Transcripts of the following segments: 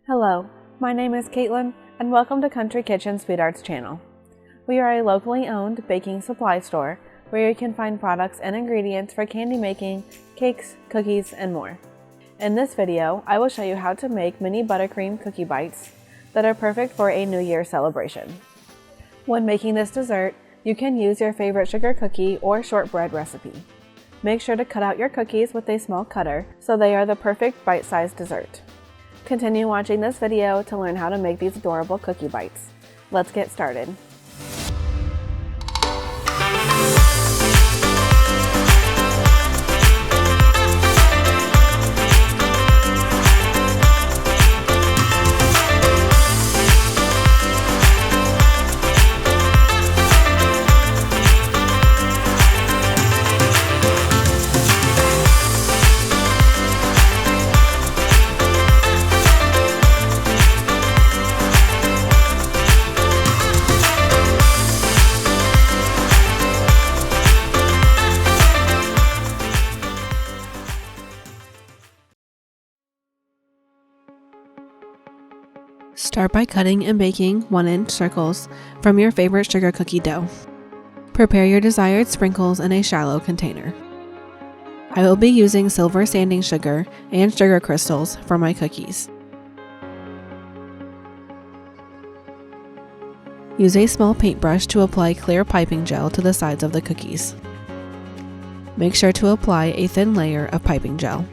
Hello, my name is Caitlin, and welcome to Country Kitchen Sweethearts channel. We are a locally owned baking supply store where you can find products and ingredients for candy making, cakes, cookies, and more. In this video, I will show you how to make mini buttercream cookie bites that are perfect for a New Year celebration. When making this dessert, you can use your favorite sugar cookie or shortbread recipe. Make sure to cut out your cookies with a small cutter so they are the perfect bite-sized dessert. Continue watching this video to learn how to make these adorable cookie bites. Let's get started. Start by cutting and baking 1-inch circles from your favorite sugar cookie dough. Prepare your desired sprinkles in a shallow container. I will be using silver sanding sugar and sugar crystals for my cookies. Use a small paintbrush to apply clear piping gel to the sides of the cookies. Make sure to apply a thin layer of piping gel.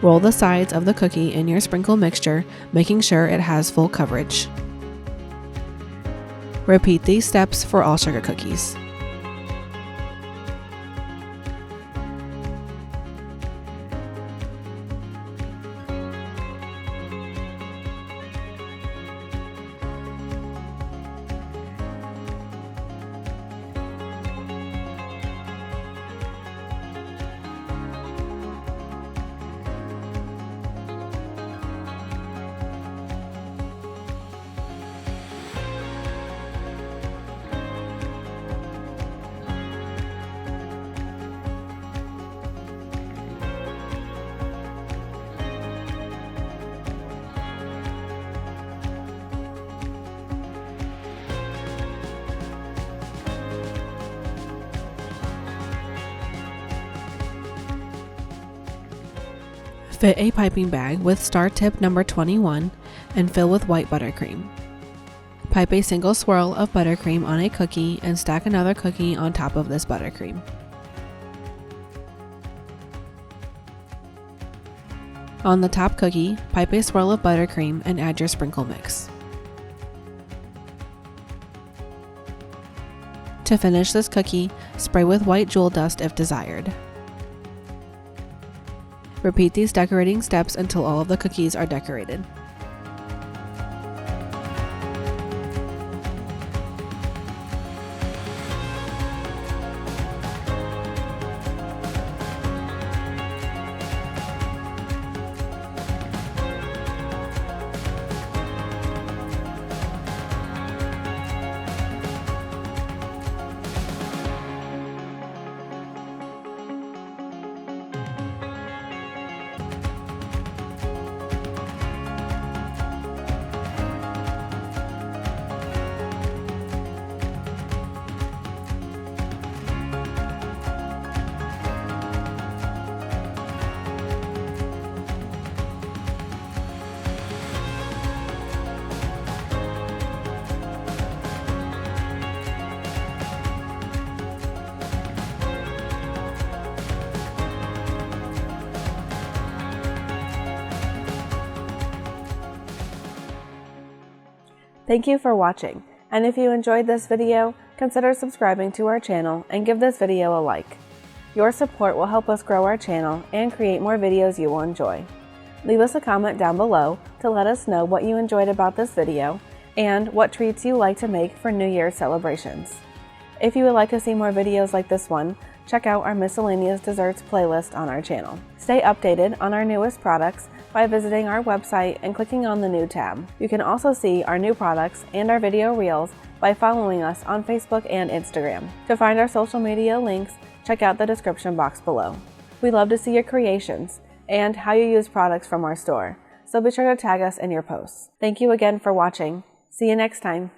Roll the sides of the cookie in your sprinkle mixture, making sure it has full coverage. Repeat these steps for all sugar cookies. Fit a piping bag with star tip number 21 and fill with white buttercream. Pipe a single swirl of buttercream on a cookie and stack another cookie on top of this buttercream. On the top cookie, pipe a swirl of buttercream and add your sprinkle mix. To finish this cookie, spray with white jewel dust if desired. Repeat these decorating steps until all of the cookies are decorated. Thank you for watching, and if you enjoyed this video, consider subscribing to our channel and give this video a like. Your support will help us grow our channel and create more videos you will enjoy. Leave us a comment down below to let us know what you enjoyed about this video and what treats you like to make for New Year's celebrations. If you would like to see more videos like this one, check out our miscellaneous desserts playlist on our channel. Stay updated on our newest products by visiting our website and clicking on the new tab. You can also see our new products and our video reels by following us on Facebook and Instagram. To find our social media links, check out the description box below. We love to see your creations, and how you use products from our store, so be sure to tag us in your posts. Thank you again for watching. See you next time.